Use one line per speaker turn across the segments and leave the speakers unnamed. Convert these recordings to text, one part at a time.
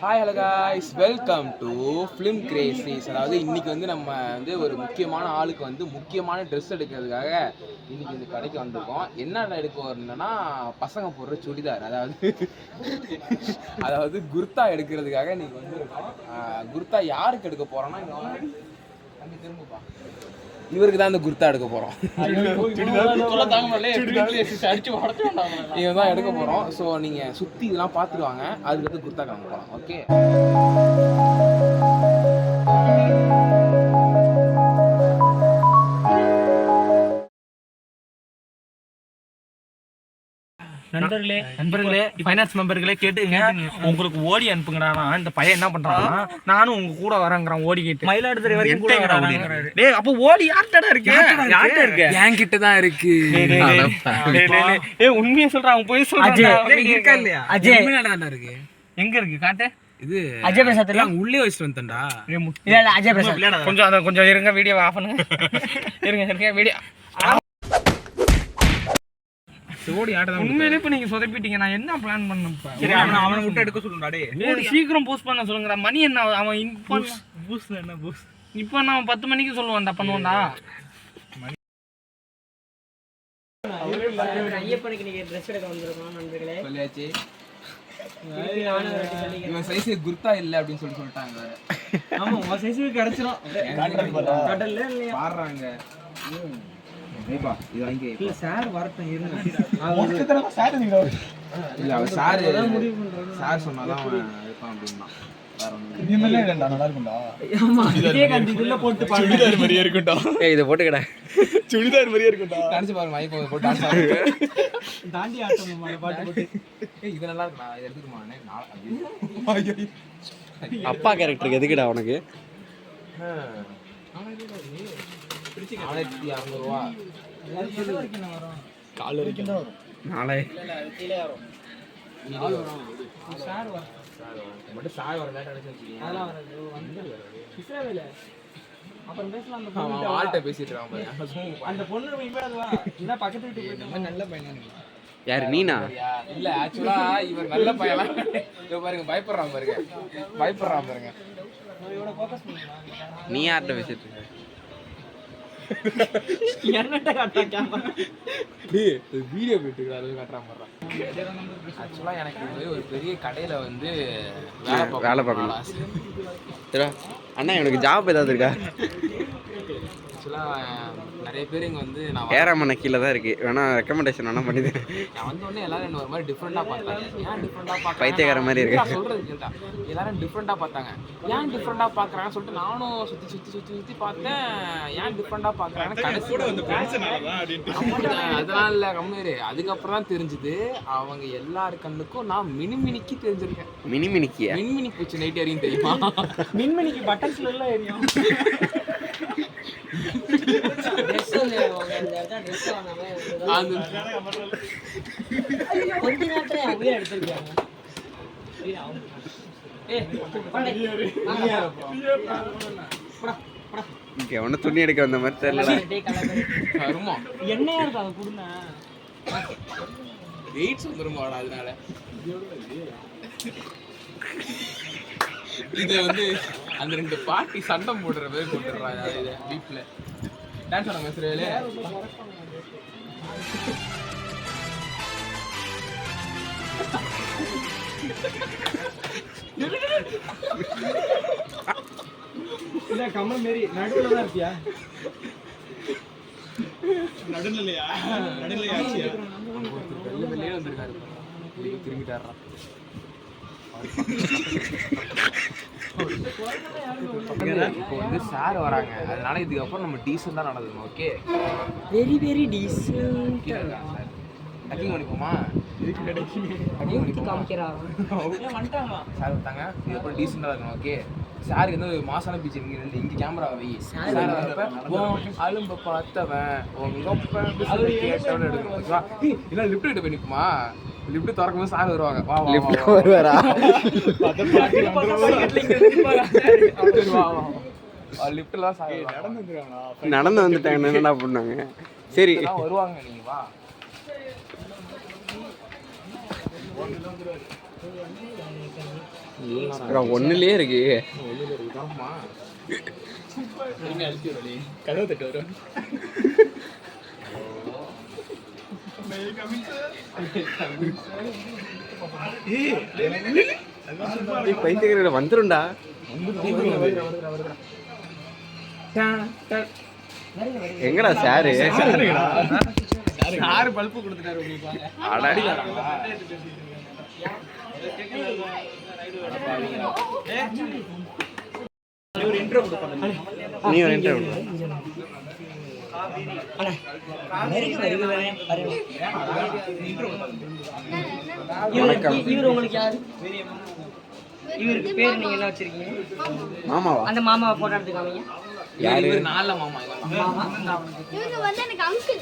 Hi hello guys, welcome to film gracious. அதாவது இன்றைக்கி வந்து நம்ம வந்து ஒரு முக்கியமான ஆளுக்கு வந்து முக்கியமான ட்ரெஸ் எடுக்கிறதுக்காக இன்றைக்கி இந்த கடைக்கு வந்திருக்கோம். என்னென்ன எடுக்க வரணுன்னா பசங்க போடுற சுடிதார், அதாவது குர்தா எடுக்கிறதுக்காக இன்றைக்கி வந்துருக்கோம். குர்தா யாருக்கு எடுக்க போகிறோன்னா இங்கே திரும்பப்பா, இவருக்கு தான் இந்த குர்தா எடுக்க போகிறோம். இவன் தான் எடுக்க போகிறோம். ஸோ நீங்கள் சுற்றி இதெல்லாம் பார்த்துருவாங்க, அதுக்கு குர்தா காமிக்க போகலாம். ஓகே,
நண்பர்களே ஃபைனான்ஸ் மெம்பர்களே கேட்டுங்க, உங்களுக்கு ஓடி அனுப்புங்கடா. இந்த பையன் என்ன பண்றான், நானும் உங்க கூட வரேங்கிறான். ஓடி கேட்டு மயிலாடுதுறை வரைக்கும். டேய், அப்போ ஓடி யார்ட்டடா இருக்கு? யார்ட்ட இருக்கு?
என்கிட்ட தான் இருக்கு.
ஏய், உண்மையை சொல்றான், அவன் போய் சொல்றான். இருக்கா இல்லையா?
அஜய் இருக்கு.
எங்க இருக்கு காட்டு?
இது
அஜய் பிரசாத்
உள்ளே வச்சுட்டு வந்தேன்டா.
இல்ல அஜய் பிரசாத் கொஞ்சம் இருங்க, வீடியோ ஆஃப் பண்ணுங்க. இருங்க வீடியோ. உண்மையிலே இப்ப நீங்க சொதப்பிட்டீங்க. நான் என்ன பிளான் பண்ணேன்?
சரி, அவனை விட்டு எடுக்க சொல்லுடா. டேய்,
சீக்கிரம் போஸ்ட் பண்ண சொல்லுங்கடா. மணி என்ன? அவன் இப்போ நான் 10 மணிக்கு சொல்லுவான்டா, பண்ணுவான்டா.
ஐயப்பனுக்கு நீங்க ட்ரெஸ் எடுக்க வந்திருக்கோம் நண்பர்களே.
சொல்லியாச்சு. இவன் சைஸ் குர்தா இல்ல அப்படின்னு சொல்லிட்டாங்க.
ஆமா, உன் சைஸுக்கு கிடைச்சிரும். கடல்ல இல்லையா
பாடுறாங்க. ஏப்பா இது வாங்கி.
இல்ல சார் வரட்டும் இருங்க.
இல்ல அவர் சார் முடிவு பண்றாரு. சார் சொன்னாதான் அவன் இருப்பான் அப்படின்னா. வேற ஒண்ணும்
இனிமேல இல்லடா, நல்லா இருக்கும்டா.
ஆமா, இதே கண்டி உள்ள போட்டு பாருங்க.
சுடிதார் மாதிரியே இருக்கும்டா.
ஏய், இத போட்டுக்கடா.
சுடிதார் மாதிரியே இருக்கும்டா.
டான்ஸ் பாரு, மைக் போட்டு டான்ஸ் ஆடுங்க.
தாண்டி ஆட்டம் மேல பாட்டு போட்டு.
ஏய், இது நல்லா இருக்குடா. இத எடுத்துக்குமானே.
அப்பா கேரக்டருக்கு எதுக்குடா உனக்கு?
1600 ரூபா.
கால் வரைக்கும் தான் வரும்.
நாளை
கீழே வரும். சார் வர
மட்டும் சாய் வர லேட் அடிச்சு வச்சிருக்கீங்க.
அதெல்லாம் வரது வந்து இஸ்ரவேல. அப்புறம் பேசலாம். அந்த
அவன்
பொண்ணு
ஆள்கிட்ட பேசிட்டு இருக்கான் பாரு.
அந்த பொண்ணு இப்ப அதுவா என்ன பக்கத்து வீட்டுக்கு போயிட்டு
நல்ல பையனா.
யார், நீனா?
இல்ல, ஆக்சுவலா இவர் நல்ல பையனா. இவ பாருங்க, பயப்படுறான் பாருங்க.
இவனை ஃபோக்கஸ் பண்ணுங்க.
நீ யார்கிட்ட பேசிட்டு இருக்க?
என்னட்ட காட்டா கேமரா.
டேய், வீடியோ போயிட்டு அதை காட்டுறான் பாருறான். ஆக்சுவலா எனக்கு வந்து ஒரு பெரிய கடையில வந்து
வேலை பார்க்கணும். சரி அண்ணா, எனக்கு ஜாப் ஏதாவது இருக்கா?
ஆக்சுவலா நிறைய பேர் இங்கே வந்து நான்
ஏறாமண்ணா கீழே தான் இருக்கு, வேணா ரெக்கமெண்டேஷன் வேணா பண்ணி தரேன்.
நான் வந்தோடனே எல்லாரும் என்ன ஒரு மாதிரி டிஃப்ரெண்டாக பார்த்தாங்க. ஏன் டிஃப்ரெண்டாக பார்க்க?
பைத்தியக்கார மாதிரி இருக்கு.
நான் சொல்றது கேட்டா எல்லாரும் டிஃப்ரெண்டாக பார்த்தாங்க. ஏன் டிஃப்ரெண்டாக பார்க்குறாங்கன்னு சொல்லிட்டு நானும் சுற்றி பார்த்தேன். ஏன் டிஃப்ரெண்டாக பார்க்குறாங்கன்னு கடைசி அதெல்லாம் இல்லை, கம்மியாரு. அதுக்கப்புறம் தான் தெரிஞ்சுது அவங்க எல்லாரு கண்ணுக்கும் நான் மினிமினிக்கு தெரிஞ்சிருக்கேன். மினிமினி பூச்சி நைட் எரியும் தெரியுமா?
மின்மினிக்கு பட்டன்ஸ்ல எல்லாம் எரியும். கொஞ்ச நேரத்துல என் உயிரை எடுத்திருக்காங்க.
ஒன்னும் துணி எடுக்க வந்த மாதிரி தெரியல.
என்னையா இருக்கு அதை கொடுங்க.
வெயிட்ஸ் வந்துருமாடா. அதனால இது வந்து அந்த 2 பாட்டி சண்டை போடுற மாதிரி போட்டுடுறாங்க. இது வீட்டில் டான்ஸ் ஆட பேசுறே.
இல்ல கமல் மாரி நடுவுல தான் இருப்பியா?
நடுநிலையா?
வெளியே வந்திருக்காரு, திரும்பிட்டாரான். இப்போ வந்து சார் வராங்க, அதனால இதுக்கப்புறம் நம்ம டீசெண்டா நடந்துக்கணும். Okay,
very very decent.
Sir tucking பண்ணிப்போமா?
காமிக்கிறாங்க
சார் வந்தாங்க, இதுக்கப்புறம் டீசெண்டா இருக்கணும். ஓகே, சாருக்கு வந்து ஒரு மாசான பீச் இருக்கு. இங்க கேமரா வை. சார் வரப்ப அலும்ப பார்த்தவன் உங்க கேட்டவன எடுக்கணும். ஓகேவா? இல்லை லிஃப்ட் கிட்ட போய் நிற்போமா? லிஃப்ட் திறக்கும்போது சார் வருவாங்க. வா வருவாரா? லிஃப்ட்லாம் சார்
நடந்து வந்துட்டாங்க. என்னடா பண்ணாங்க? சரி
வருவாங்க. நீங்க வா.
ஒன்னுலயே இருக்கு.
கதவு தட்டு வரும்.
பைத்தியக்கார வந்துரும்டா. எங்கடா சாரு?
யாரு பல்பு கொடுத்துட்டாரு உங்களுக்கு?
நீ ஒரு இன்ட்ரோ
இவர் உங்களுக்கு யாரு? இவருக்கு பேர் நீங்க என்ன வச்சிருக்கீங்க?
மாமாவா?
அந்த மாமாவை போட்டோ எடுத்துக்காமீங்க.
யாரு?
நால மாமா
இவங்க வந்து எனக்கு அங்கிள்.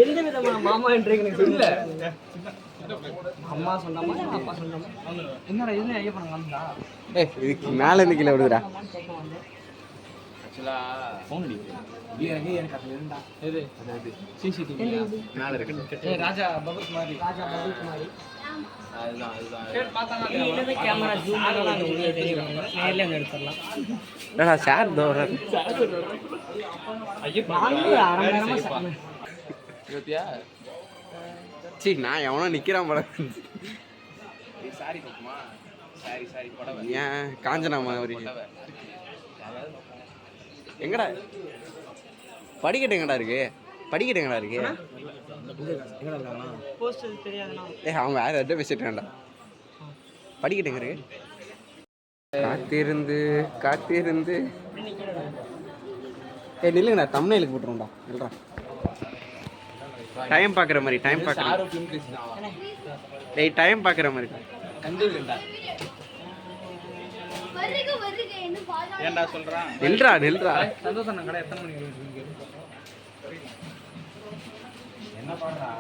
எந்த விதமான மாமா என்று எனக்கு தெரியல. அம்மா சொந்தமா அப்பா சொந்தமா? என்னடா இது ஐயப்பன் வந்தா?
இதுக்கு மேல இருந்து கீழே விடுதுடா.
ஆக்சுவலா ஃபோன் அடிக்குது. எனக்கு அது இருந்தா எது அதாவது சிசிடிவி மேல இருக்கு.
ராஜா பபுல் மாதிரி.
அதுதான்
நீ என்னது கேமரா ஜூம் பண்ணலாம் அங்க உள்ள தெரியும். நேர்ல அங்க எடுத்துறலாம்.
என்னடா சார் தோற.
வாங்க அரை நேரமா சாமி.
இருத்தியா
சீ நான் எவனோ நிக்கிறான் போல.
சாரி பாக்குமா? சாரி புடவை.
ஏன் காஞ்சனா மாதிரி
புடவை
எங்கடா படிக்கட்டு எங்கடா இருக்கு? படிக்கட்டு எங்கடா இருக்கு?
போஸ்டர் தெரியாதுனா
அவங்க வேற எதோ பேசிட்டான்டா. படிக்கட்டு எங்க இருக்கு? காத்திருந்து நில்லுங்கடா. தம்ப்நெயிலுக்கு போட்டுருவோம்டா. இல்லடா டைம் பாக்குற மாதிரி டைம் பாக்குற மாதிரி
கண்டுடா.
வருக என்ன பாடா.
ஏன்டா சொல்றான்?
நில்றா
சந்தோஷம் கடை எத்தனை மணிக்கு இருக்கு?
என்ன பண்றா?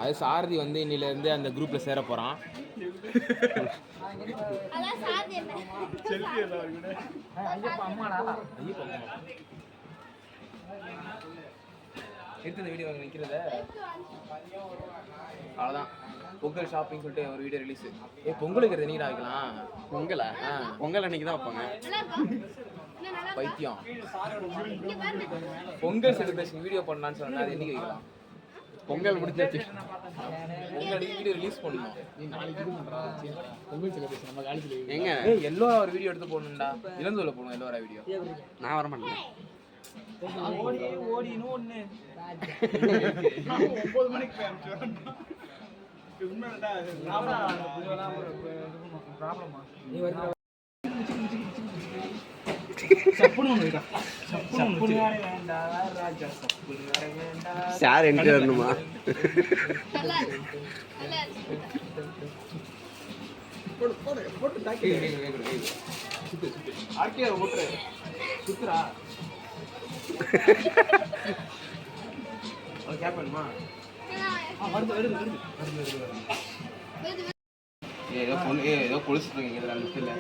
அது சாரதி வந்து இன்னில இருந்து அந்த குரூப்ல சேர போறான்.
அதான் சாதி என்ன? செல்ஃபி எல்லாம் இருக்கு.
ஐயப்பா அம்மாடா.
எடுத்து இந்த வீடியோ நிக்கிறத அவ்வளோதான். பொங்கல் ஷாப்பிங் சொல்லிட்டு ஒரு வீடியோ ரிலீஸ். பொங்கலுக்கு என்னடா வைக்கலாம்?
பொங்கலா? பொங்கல் அன்னைக்கு தான் வைப்பாங்க.
நல்லா இருக்கா? என்ன நல்லா
பைத்தியம்.
இங்க பாருங்க.
பொங்கல் செலிப்ரேஷன் வீடியோ பண்ணலான்னு சொன்னா அது என்னைக்கு வைக்கலாம்?
பொங்கல் முடிஞ்சாச்சு.
பொங்கல் வீடியோ ரிலீஸ் பண்ணணும்.
நீ நாளைக்கு இது பண்றா. பொங்கல் செலிப்ரேஷன் நம்ம காலேஜ்ல
எங்க
எல்லோரா ஒரு வீடியோ எடுத்து போடணும்டா. இளந்தூர்ல போகணும் எல்லோரா வீடியோ.
நான் வர மாட்டேன்.
ஓடின்னு ஒண்ணு
9 மணிக்கு போய் அனுப்பிச்சு உண்மைடா.
ப்ராப்ளமா?
நீ வந்து
சார் என்ட்ரி வரணுமா?
நல்லா இருக்கு. நல்லா இருக்கு.
ஆர்கே ஓட்டுற சுத்துறா. கேப் பண்ணுமா?
வருது.
ஏதோ பொண்ணு ஏதோ கொலுசு இருக்கீங்க லிஸ்ட்ல.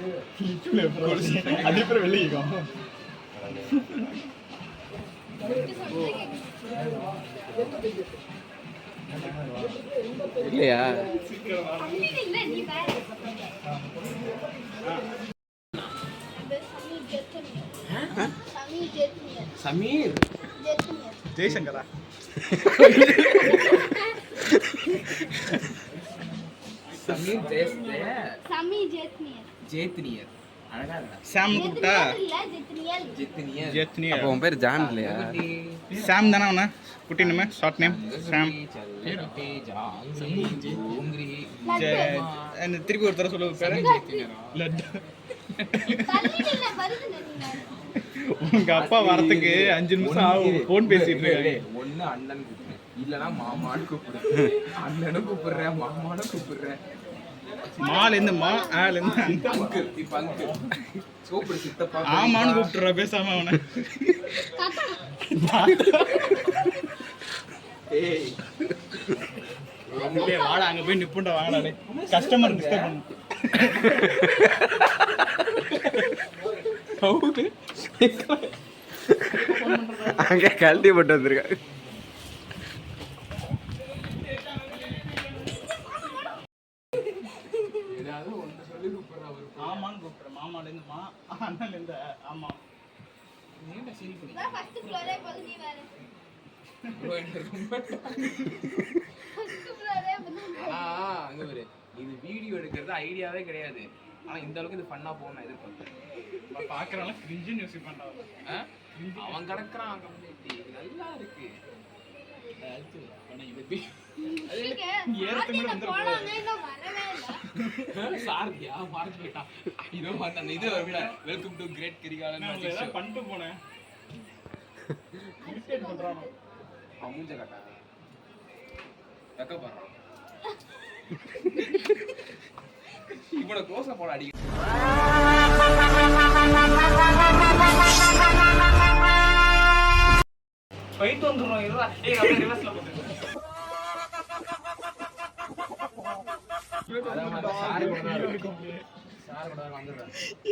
அதே பேர் வெளியிடும்.
இல்லையா?
இல்ல நீ வேற.
சமீர்
ஜெய்சங்கரா?
சமீர் ஜெயத்னியர். அழகா இருக்கா?
சாம் கூப்பிட்டா?
ஜெத்னியர்.
அப்போ உன் பேர் ஜான் இல்லையா?
சாம் தானே அவனா? குட்டி நேம் ஷார்ட் நேம் சாம். திருப்பி ஒரு தடவை சொல்ல பேரு. லட்டு. உங்க அப்பா வரத்துக்கு 5 நிமிஷம் ஆகும். போன் பேசிட்டு இருக்காரு.
ஒண்ணு அண்ணன் கூப்பிடு, இல்லனா மாமான்னு கூப்பிடு. அண்ணனும் கூப்பிடுறேன், மாமானும் கூப்பிடுறேன்.
மால இருந்து மா, ஆல இருந்து
அங்கிள். இப்ப அங்கிள் கூப்பிடு. சித்தப்பா
ஆமான்னு கூப்பிட்டுற பேசாம அவனை.
ஏய்
வாடா அங்க போய் நிப்புண்டா. வாங்கடா கஸ்டமர் டிஸ்டர்ப் பண்ணு.
அங்கே கழட்டி போட்டு வந்திருக்காரு.
அம்மாலேருந்துமா அண்ணன்லேருந்து ஆமாம்
நான் first floor ஏ போதும், நீ வேற.
ப்ரோ எனக்கு ரொம்ப
First floor ஏ போதும்.
அங்க பாரு, இது வீடியோ எடுக்கிறது ஐடியாவே கிடையாது. ஆனா இந்த அளவுக்கு இது ஃபன்னா போகணும் நான் எதிர்பார்த்தேன்.
பார்க்குறவங்க கிரிஞ்சுன்னு யோசிச்சு பண்ணுறாங்க.
அவன் கிடக்குறான் அங்க முன்னாடி. இது நல்லா இருக்கு.
இங்க ஆத்தில போனாங்க, இன்னும் வரவே இல்ல.
சாரதியா மறந்து போயிட்டான். இதோ அந்த இது வருவில, வெல்கம் டு கிரேட் கிரிகாலன்
நான்
மேஜிக் ஷோ.
ஏதாவது பண்ணிட்டு போனேன். இரிட்டேட் பண்ணுறானோ.
அவன் மூஞ்ச காட்டா வெக்க போறான். இவனை க்ளோஸா போட அடி.
போயிட்டு வந்துடுறோம் இருடா. ஏய் அப்படியே ரிவர்ஸ்ல போட்டு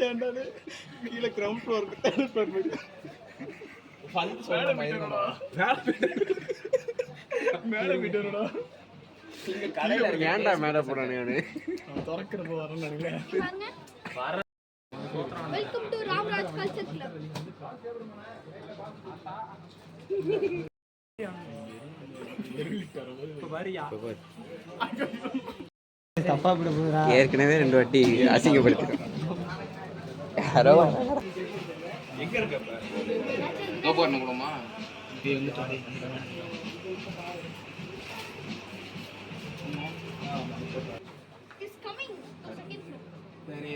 ஏன்டாலே கீழே கிரவுண்ட் ஃப்ளோருக்கு தேர்ட் ஃப்ளோர் போயிட்டு மேலே போயிட்டு
ஏன்டா மேடை போறானே அவனு
திறக்கிறப்ப வரேன்னு நினைக்கிறேன்.
பாருங்க. Welcome to Ramraj culture club.
ஏற்கனவே 2 வாட்டி அசிங்கப்படுத்திட்டோம். யாரோ
எங்க இருக்கப்ப
கோபுரம் கூடமா
Is coming. Second floor.
சரி.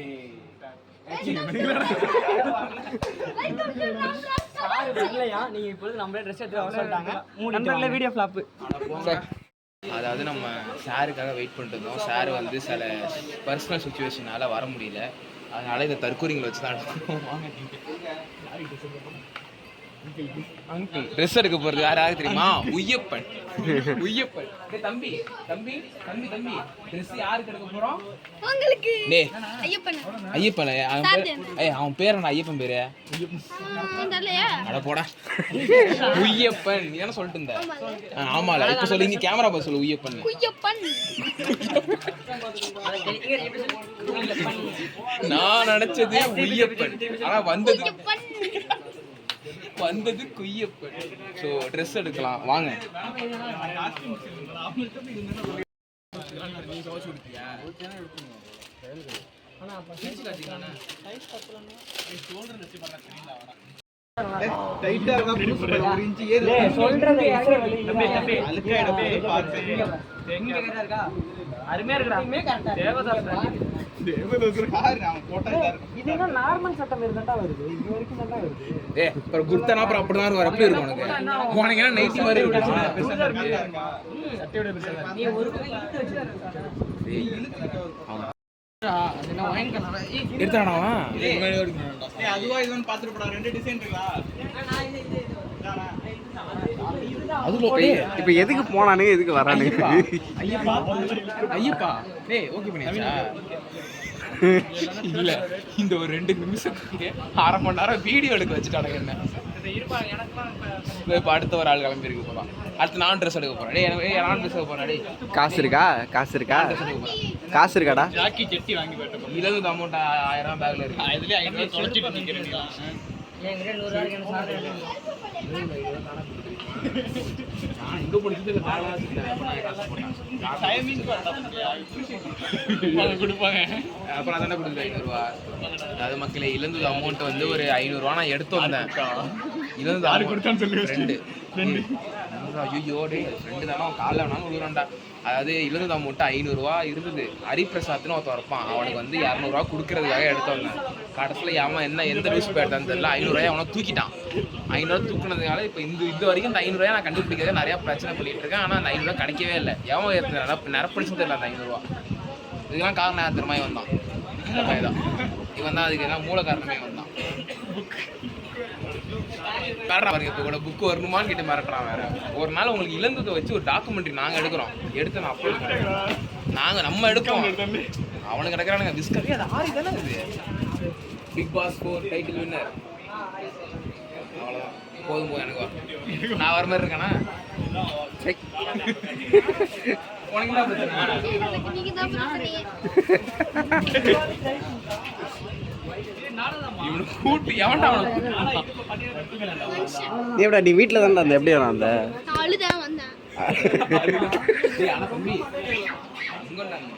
Welcome to Ramraj culture.
இல்லையா நீங்க இப்பொழுது நம்மளே ட்ரெஸ் எடுத்து சொல்லிட்டாங்க. நண்பர்களே வீடியோ ஃபிளாப்.
அதாவது நம்ம சாருக்காக வெயிட் பண்ணிட்டு இருந்தோம். சார் வந்து சில பர்சனல் சுச்சுவேஷனால வர முடியல. அதனால இந்த தற்கூரிங்களை வச்சு தான் அங்கிள் ட்ரெஸ் எடுக்க போறது யாராவது தெரியுமா? உய்யப்பன். உய்யப்பன். டேய் தம்பி தம்பி தம்பி தம்பி ட்ரெஸ் யாருக்கு எடுக்க போறோம்?
உங்களுக்கு
டேய்
ஐயப்பன்.
ஐயப்பன் அவன் பேர் அவன் பேர் என்ன? ஐயப்பன் பேரு
தெரியலையா?
அட போடா. உய்யப்பன் நீ என்ன சொல்லிட்டு இருந்த? ஆமால இப்ப சொல்லு, இங்க கேமரா பார்த்து சொல்லு. உய்யப்பன்.
குய்யப்பன்.
நான் நினைச்சது உய்யப்பன், ஆனா வந்தது
குய்யப்பன்.
குய்யப்பன். ஸோ ட்ரெஸ் எடுக்கலாம் வாங்க.
டைட்டா இருந்தா புடிச்சு ஒரு இன்ச் ஏறு.
சொல்றது
அருமையா இருக்குடா. தேவதாஸ்
தேவதாசர் கார் நான் போட்டா
இது என்ன நார்மல் சட்டம் இருந்தா வருது. இது வரைக்கும் தான் வருது.
ஏ அப்புறம் குர்த்தனா அப்புறம் அப்படிதான் இருக்கும். அப்படி இருக்கும் உனக்கு. உனக்கு என்ன நைட்டி மாதிரி இருக்கும்.
நீ ஒரு இழுத்து
எடுத்தானாவா?
அதுவா இதுன்னு பாத்துட்டு போடா. 2 டிசைன் இருக்கா?
இப்ப எதுக்கு போனானு எதுக்கு வரானு?
ஐயப்பா ஐயப்பா டேய் ஓகே பண்ணியாச்சா? இல்ல இந்த ஒரு 2 நிமிஷத்துக்கு 1/2 மணி நேரம் வீடியோ எடுக்க வச்சுட்டானுங்க என்ன. இப்ப அடுத்த ஒரு ஆள் கிளம்பி இருக்க போறான். அடுத்து நான் ட்ரெஸ் எடுக்க போறேன். டேய் எனக்கு நான் ட்ரெஸ் எடுக்க போறேன். டேய்
காசு இருக்கா? காசு இருக்காடா?
ஜாக்கி ஜெட்டி வாங்கி போட்டு
இலது அமௌண்ட் 1000 பேக்ல இருக்கு.
இதுல 500 தொலைச்சிட்டு நிக்கிறீங்க.
என் கிட்ட 100 ரூபாய்க்கு என்ன சாப்பிடுறது?
நான் இங்க படிச்சது
டைமிங் கொடுப்பாங்க.
அப்புறம் அதான கொடுத்து 500 ரூபா. அதாவது மக்களே இழந்தது அமௌண்ட் வந்து ஒரு 500 ரூபா நான் எடுத்து வந்தேன். இழந்தது
யாரு கொடுத்தான்னு சொல்லு.
ஃப்ரெண்டு. ஐயோ டேய் ஃப்ரெண்டு தானே அவன் காலைல வேணாலும் விழுறான்டா. அதாவது இழந்தது அமௌண்ட் 500 ரூபா இருந்தது. ஹரிபிரசாத்னு ஒருத்தன் இருப்பான். அவனுக்கு வந்து 200 ரூபா கொடுக்கறதுக்காக எடுத்து வந்தேன். கடைசியில் அவன் என்ன எந்த நியூஸ் பேப்பர் தெரியல 500 ரூபாய் அவனை தூக்கிட்டான். 500 ரூபா தூக்குனதுனால இப்போ இது வரைக்கும் இந்த 500 ரூபாய் நான் கண்டுபிடிக்கிறத நிறையா பிரச்சனை பண்ணிட்டு இருக்கேன். ஆனால் அந்த 500 ரூபா கிடைக்கவே இல்லை. எவன் நிரப்படிச்சும் தெரியல அந்த 500 ரூபா. இதுக்கெல்லாம் காரணம் யார் தெரியுமா? இவன் தான். இவன் தான் அதுக்கு எல்லாம் மூல காரணமே இவன் தான். பாருங்க இப்போ கூட புக்கு வரணுமான்னு கேட்டு மிரட்டுறான். வேற ஒரு நாள் உங்களுக்கு இழந்ததை வச்சு ஒரு டாக்குமெண்ட்ரி நாங்கள் எடுக்கிறோம். எடுத்து நான் அப்லோட் பண்ணுறேன். நாங்கள் நம்ம எடுப்போம். அவனுக்கு கிடைக்கிறானுங்க டிஸ்கவரி. அது 6 தானே இது. Bigg Boss 4 title winner. அவ்வளோதான் போதும் எனக்கு நான் வர மாதிரி இருக்கேனா? உனக்கு என்ன பிரச்சனை?
நீங்க தான் பிரச்சனை.
இவனை கூட்டு எவன்டா அவனை
நீ எப்படா நீ வீட்டில் தானே அந்த எப்படி வர அந்த
நான் அழுதான் வந்தேன்.
டேய், ஆனா தம்பி இங்கடா
நான்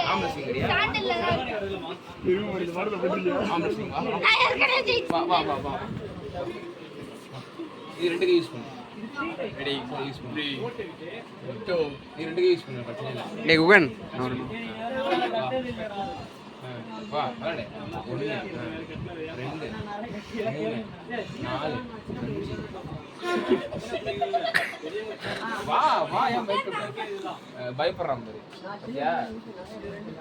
ஆம்பளை சிங்கரியா
சாண்டல்ல தான் இருக்கேன்.
ஆம்பளை சிங்க வா
நான் ஏற்கனவே ஜெயிச்சேன்.
வா வா வா இது ரெண்டுக்கு யூஸ் பண்ணு ரெடி யூஸ் பண்ணு இது ரெண்டுக்கு யூஸ் பண்ணு பிரச்சனை இல்லை
டேய் குகன்
வா வாடே 1 2 3 4 வா வா ஏன் பயப்படுறான் பாரு சரியா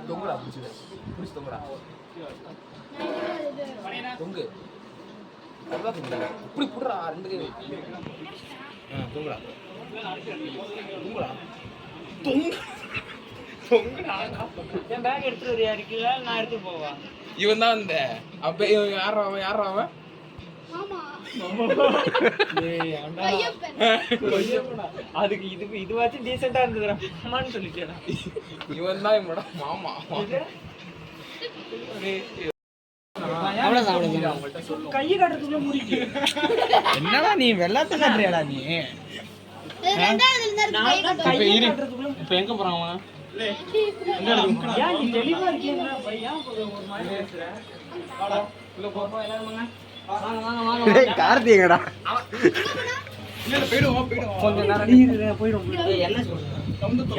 தொங்குடா புடிச்சு தொங்குடா தொங்கு அதான் தொங்குடா இப்படி புடுறா ரெண்டு கை தொங்குடா தொங்குடா தொங்குடா
என் பேக் எடுத்துட்டு வரியா இருக்குல்ல நான் எடுத்து போவா
இவன் தான் இந்த அப்ப இவன் யாரா அவன்
ஆமா.
ஏய்
ஐயப்பன்.
அதுக்கு இதுவாச்சும் டீசெண்டா இருந்ததுடா அம்மான்னு சொல்லிட்டேடா
இவன் தான் இவனோட மாமா
கையை காட்டுறதுக்குள்ள முடிக்கு என்னடா நீ வெள்ளாத்த காட்டுறியாடா நீ
இது ரெண்டாவதுல இருந்து கை கட்டு.
இப்போ எங்க போறான் அவன்
ஏன் நீ தெளிவா இருக்கீங்களா பையன் ஒரு மாதிரி பேசுற வாடா உள்ள போறோம் எல்லாரும் வாங்க
டேய் கார்த்திகடா
இல்ல போய்டுவோம்
கொஞ்ச நேரம் நீ போய்டும் என்ன சொல்ற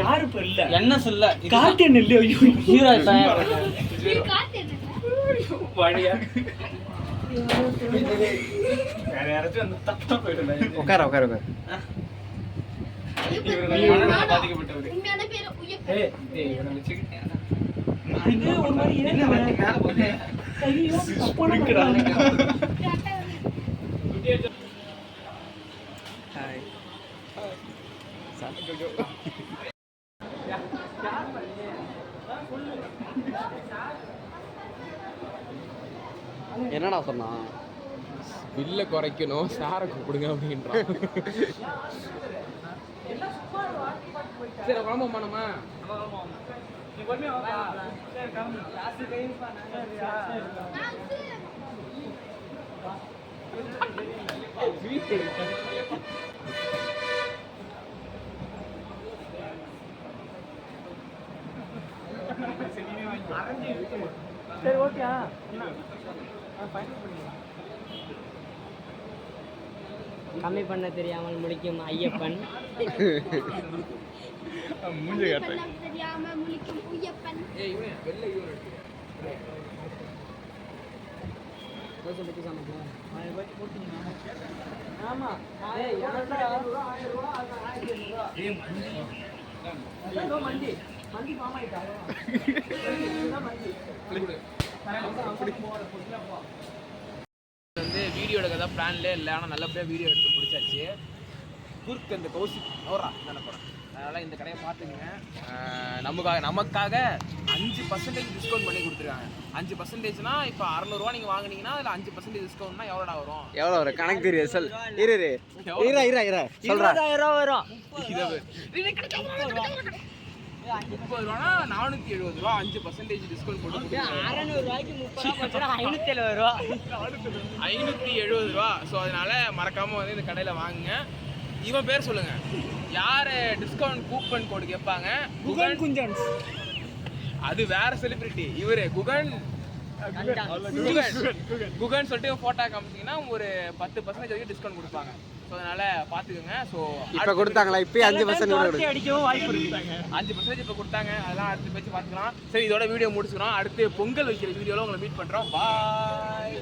யாரு இப்ப இல்ல என்ன சொல்ல கார்த்தியன் இல்ல ஹீரோ
நீ காட்டு என்ன?
வழியா
வேற யாராச்சும் அந்த தப்பா போயிடுறேன்
உட்கார உட்கார உட்கார
ஐயப்பன்.
பாதிக்கப்பட்டவர்
உண்மையான பேரு உய்யப்பன்.
ஏய் இவனை வச்சுக்கிட்டேன்
இது ஒரு மாதிரி
என்ன வண்டி மேல போகுது
கையோ
என்னடா சொன்னான்
பில்ல குறைக்கணும் சாரை கூப்பிடுங்க அப்படின்றான் சரி குழம்பமா நம்ம
சரி ஓகே கம்மி பண்ண தெரியாமல் முடிக்கும் ஐயப்பன்
மூஞ்ச காட்டுறேன்
பண்ண தெரியாம முழிக்கும் உய்யப்பன்.
ஏய் இவனே வெள்ளை இவனே
ஆமா மண்டி மண்டி மாமாயிட்டா
வந்து வீடியோ எடுக்க தான் பிளான்ல இல்லை ஆனால் நல்லபடியாக வீடியோ எடுத்து முடிச்சாச்சு குறுக்கு அந்த கௌசிக் நோரா நினைப்பேன் அதனால் இந்த கடையை பார்த்துங்க நமக்காக 5% டிஸ்கவுண்ட் பண்ணி கொடுத்துருக்காங்க 5%னா இப்போ 600 நீங்கள் வாங்குனீங்கன்னா அதில் 5% டிஸ்கவுண்ட்னா எவ்வளோடா வரும்
எவ்வளோ வரும் கணக்கு தெரியாது சொல் இரு சொல்கிறா
20,000 வரும்
30 ரூபானா 470 ரூபா 5% டிஸ்கவுண்ட் போட்டு
600 ரூபாய்க்கு 30 ரூபா 570 ரூபா
570 ரூபா. ஸோ அதனால மறக்காம வந்து இந்த கடையில் வாங்குங்க. இவன் பேர் சொல்லுங்க, யார் டிஸ்கவுண்ட் கூப்பன் கோடு கேட்பாங்க?
குகன் குஞ்சன்ஸ்
அது வேற செலிபிரிட்டி. இவரு குகன் குகன் சொல்லிட்டு போட்டோ காமிச்சிங்கன்னா ஒரு 10% வரைக்கும் டிஸ்கவுண்ட் கொடுப்பாங்க. ஸோ அதனால பார்த்துக்கோங்க. ஸோ
இப்போ கொடுத்தாங்களா இப்போ 5% கூட கொடு
அடிக்கவும் வாய்ப்பு இருக்கு
5% இப்போ கொடுத்தாங்க. அதெல்லாம் அடுத்து பேச்சு பார்த்துக்கலாம். சரி, இதோட வீடியோ முடிச்சுக்கிறோம். அடுத்து பொங்கல் வைக்கிற வீடியோவில் உங்களை மீட் பண்ணுறோம். பாய்.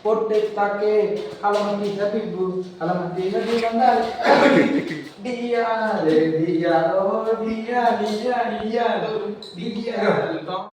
பொட்டு தாக்கே அலமதி தபிபு அலமதி நதி வந்தால் டியா ரே டியா ரோ டியா டியா டியா டியா